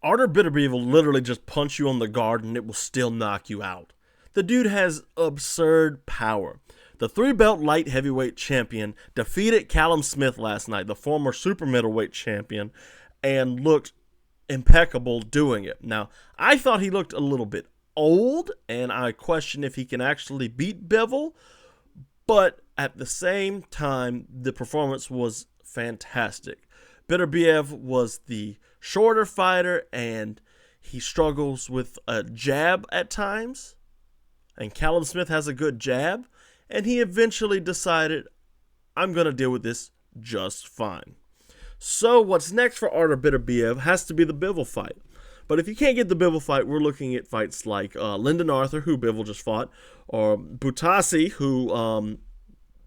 Artur Beterbiev will literally just punch you on the guard and it will still knock you out. The dude has absurd power. The 3-belt light heavyweight champion defeated Callum Smith last night, the former super middleweight champion, and looked impeccable doing it. Now, I thought he looked a little bit old, and I question if he can actually beat Bivol, but at the same time, the performance was fantastic. Beterbiev was the shorter fighter, and he struggles with a jab at times, and Callum Smith has a good jab, and he eventually decided, I'm going to deal with this just fine. So what's next for Artur Beterbiev has to be the Bivol fight. But if you can't get the Bivol fight, we're looking at fights like Lyndon Arthur, who Bivol just fought, or Butasi, who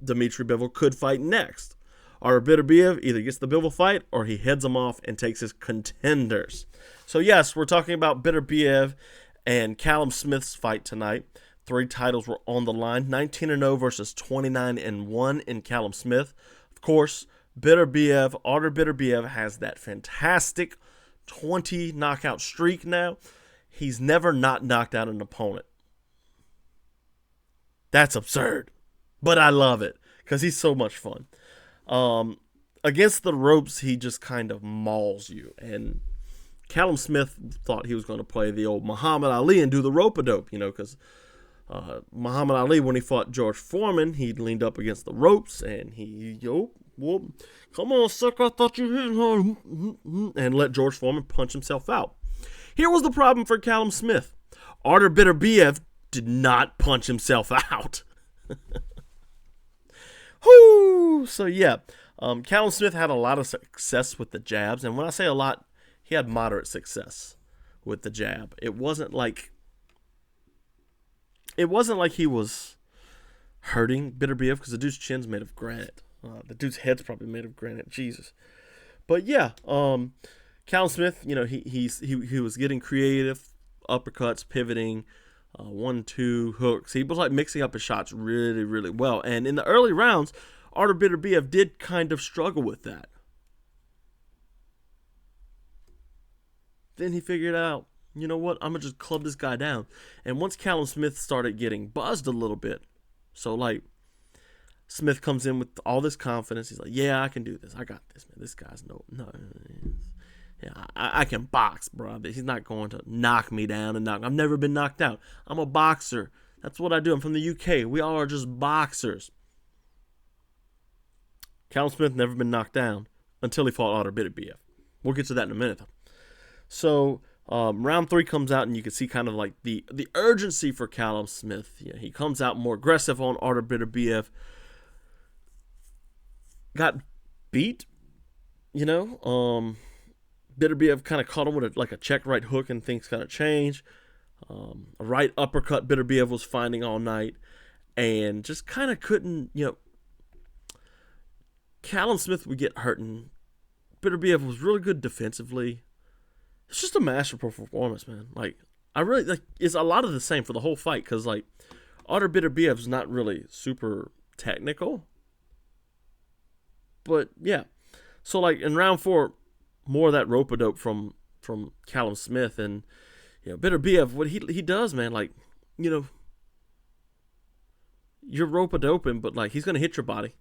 Dmitry Bivol could fight next. Artur Beterbiev either gets the Bivol fight or he heads them off and takes his contenders. So yes, we're talking about Beterbiev and Callum Smith's fight tonight. 3 titles were on the line, 19-0 versus 29-1 in Callum Smith. Of course, Artur Beterbiev has that fantastic 20 knockout streak now. He's never not knocked out an opponent. That's absurd, but I love it because he's so much fun. Against the ropes, he just kind of mauls you. And Callum Smith thought he was going to play the old Muhammad Ali and do the rope-a-dope, because Muhammad Ali, when he fought George Foreman, he leaned up against the ropes and come on, sucker, I thought you hit him, and let George Foreman punch himself out. Here was the problem for Callum Smith. Artur Beterbiev did not punch himself out. Whoo! So yeah, Callum Smith had a lot of success with the jabs, and when I say a lot, he had moderate success with the jab. It wasn't like he was hurting Beterbiev because the dude's chin's made of granite. The dude's head's probably made of granite. Jesus. But yeah, Callum Smith, he was getting creative, uppercuts, pivoting, 1-2 hooks. He was like mixing up his shots really, really well. And in the early rounds, Artur Beterbiev did kind of struggle with that. Then he figured out, you know what, I'm going to just club this guy down. And once Callum Smith started getting buzzed a little bit, so like Smith comes in with all this confidence. He's like, yeah, I can do this. I got this, man. This guy's no. Yeah, I can box, bro. He's not going to knock me down and knock. I've never been knocked out. I'm a boxer. That's what I do. I'm from the UK. We all are just boxers. Callum Smith never been knocked down until he fought Artur Beterbiev. We'll get to that in a minute, though. So round 3 comes out, and you can see kind of like the urgency for Callum Smith. Yeah, he comes out more aggressive on Artur Beterbiev. Got beat, Beterbiev kind of caught him with a check right hook, and things kind of changed. A right uppercut Beterbiev was finding all night, and just kind of couldn't, Callum Smith would get hurt, and Beterbiev was really good defensively. It's just a masterful performance, man. It's a lot of the same for the whole fight, because Artur Beterbiev's not really super technical. But yeah, so in round 4, more of that rope-a-dope from Callum Smith, and Beterbiev, what he does, man, you're rope-a-doping, but he's gonna hit your body,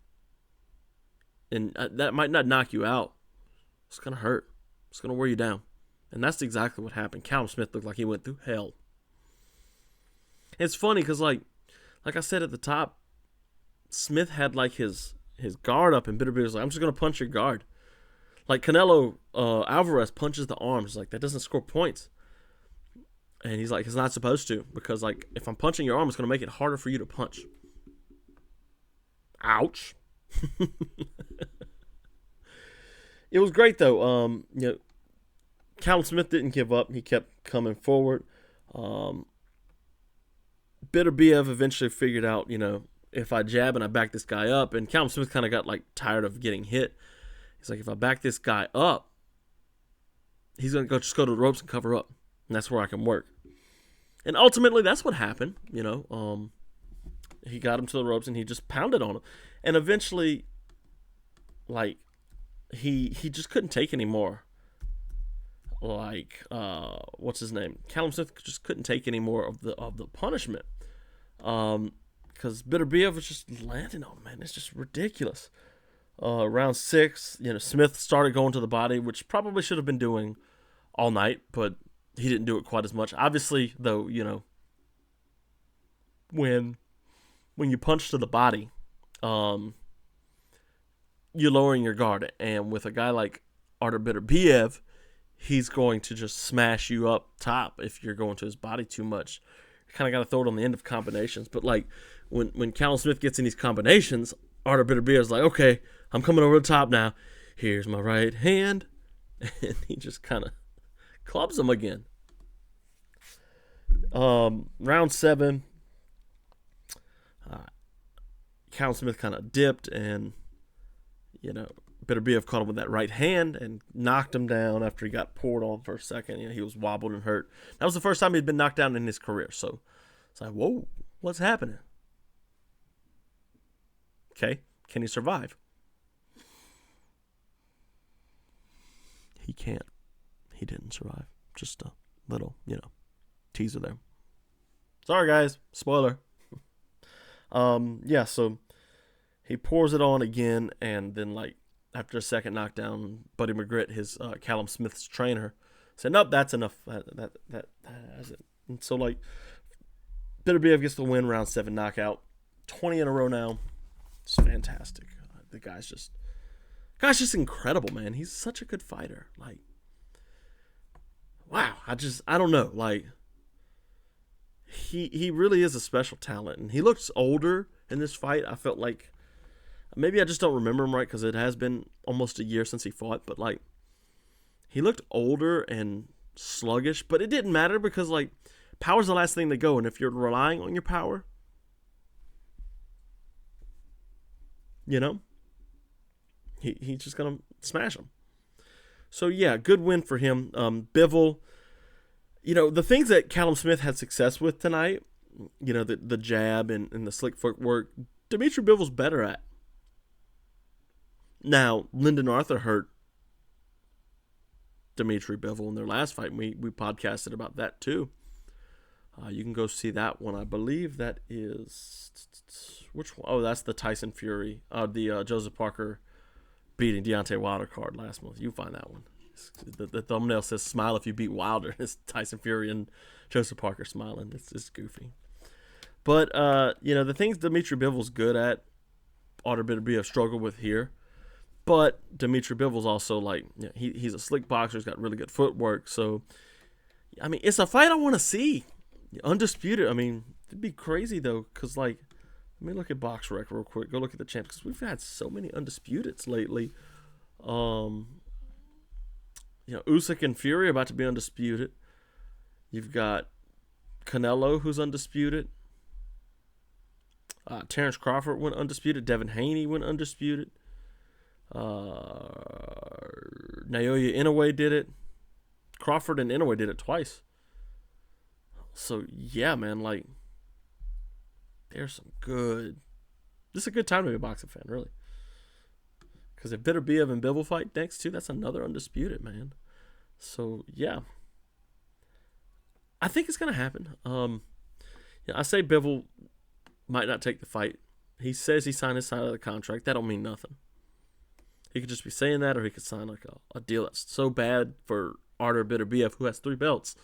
and that might not knock you out. It's gonna hurt. It's gonna wear you down, and that's exactly what happened. Callum Smith looked like he went through hell. And it's funny because like I said at the top, Smith had his guard up, and Beterbiev was like, I'm just going to punch your guard. Canelo Alvarez punches the arms. That doesn't score points. And he's like, it's not supposed to, because if I'm punching your arm, it's going to make it harder for you to punch. Ouch. It was great, though. Callum Smith didn't give up. He kept coming forward. Beterbiev eventually figured out, if I jab and I back this guy up, and Callum Smith kind of got tired of getting hit. He's like, if I back this guy up, he's going to just go to the ropes and cover up. And that's where I can work. And ultimately, that's what happened. He got him to the ropes and he just pounded on him. And eventually, he just couldn't take anymore. like what's his name? Callum Smith just couldn't take any more of the punishment. Because Beterbiev was just landing on him, man. It's just ridiculous. Round 6, Smith started going to the body, which probably should have been doing all night, but he didn't do it quite as much. Obviously, though, when you punch to the body, you're lowering your guard. And with a guy like Artur Beterbiev, he's going to just smash you up top if you're going to his body too much. You kind of got to throw it on the end of combinations. But, like, when Callum Smith gets in these combinations, Artur Beterbiev is like, okay, I'm coming over the top now. Here's my right hand. And he just kind of clubs him again. Round 7, Callum Smith kind of dipped, and Beterbiev caught him with that right hand and knocked him down after he got poured on for a second. He was wobbled and hurt. That was the first time he'd been knocked down in his career. So it's like, whoa, what's happening? Okay, can he survive? He can't. He didn't survive. Just a little, teaser there. Sorry, guys. Spoiler. So he pours it on again, and then, like, after a second knockdown, Buddy McGritt, his Callum Smith's trainer, said, nope, that's enough. That's it. And so, like, Beterbiev gets the win, round 7 knockout. 20 in a row now. It's fantastic. The guy's just incredible, man. He's such a good fighter. Like, wow. I don't know. Like, he really is a special talent. And he looks older in this fight. I felt like, maybe I just don't remember him right because it has been almost a year since he fought. But, like, he looked older and sluggish. But it didn't matter because, like, power's the last thing to go. And if you're relying on your power, he's just going to smash him. So, yeah, good win for him. Bivol, the things that Callum Smith had success with tonight, the jab and the slick footwork, Dmitry Bivol's better at. Now, Lyndon Arthur hurt Dmitry Bivol in their last fight. We podcasted about that too. You can go see that one. I believe that is... Which one? Oh, that's the Tyson Fury. The Joseph Parker beating Deontay Wilder card last month. You find that one. The thumbnail says "Smile if you beat Wilder." It's Tyson Fury and Joseph Parker smiling. It's goofy. But the things Dmitry Bivol's good at, Artur Beterbiev struggled with here. But Dmitry Bivol's also, like, he's a slick boxer. He's got really good footwork. So, I mean, it's a fight I want to see. Undisputed. I mean, it'd be crazy though, because, like, let me look at box rec real quick. Go look at the champs, because we've had so many undisputeds lately. Usyk and Fury are about to be undisputed. You've got Canelo, who's undisputed. Terrence Crawford went undisputed. Devin Haney went undisputed. Naoya Inoue did it. Crawford and Inoue did it twice. So, yeah, man, like, there's some good... This is a good time to be a boxing fan, really. Because if Beterbiev and Bivol fight next, too, that's another undisputed, man. So, yeah. I think it's going to happen. I say Bivol might not take the fight. He says he signed his side of the contract. That don't mean nothing. He could just be saying that, or he could sign, like, a deal that's so bad for Artur Beterbiev, who has 3 belts.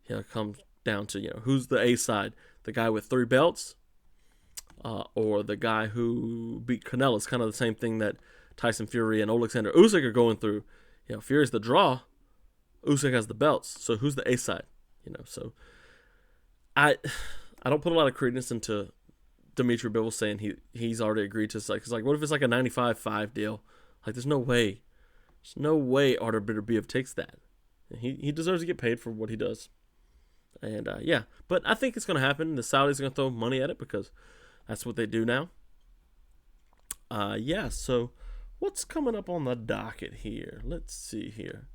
It comes down to, who's the A side? The guy with 3 belts or the guy who beat Canelo? It's kind of the same thing that Tyson Fury and Alexander Usyk are going through. Fury's the draw. Usyk has the belts. So who's the A side? So I don't put a lot of credence into Dmitry Bivol saying he's already agreed to, like, because, like, what if it's like a 95-5 deal? Like, there's no way. There's no way Artur Beterbiev takes that. He deserves to get paid for what he does. And, but I think it's going to happen. The Saudis are going to throw money at it because that's what they do now. So what's coming up on the docket here? Let's see here.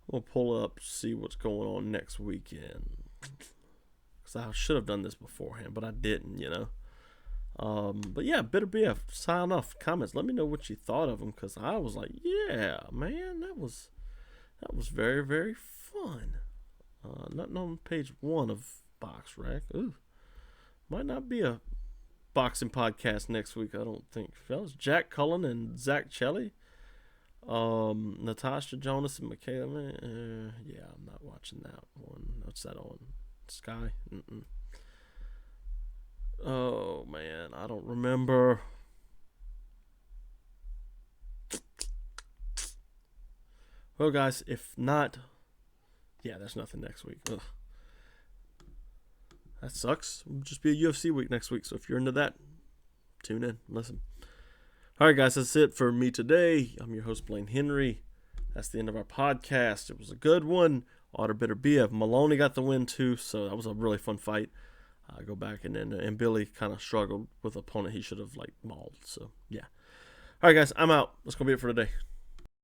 We'll pull up, see what's going on next weekend. Because I should have done this beforehand, but I didn't, But, yeah, Beterbiev, sign off, comments. Let me know what you thought of him, because I was like, yeah, man, that was That was very, very fun. Nothing on page 1 of Box Rack. Ooh. Might not be a boxing podcast next week, I don't think. That was Jack Cullen and Zach Chelly. Natasha Jonas and Michaela. Yeah, I'm not watching that one. What's that on? Sky? Mm-mm. Oh, man. I don't remember. Well, guys, if not, yeah, there's nothing next week. Ugh. That sucks. It'll just be a UFC week next week. So if you're into that, tune in. Listen. All right, guys, that's it for me today. I'm your host, Blaine Henry. That's the end of our podcast. It was a good one. Artur Beterbiev. Maloney got the win, too, so that was a really fun fight. Go back, and Billy kind of struggled with an opponent he should have, mauled. So, yeah. All right, guys, I'm out. That's going to be it for today.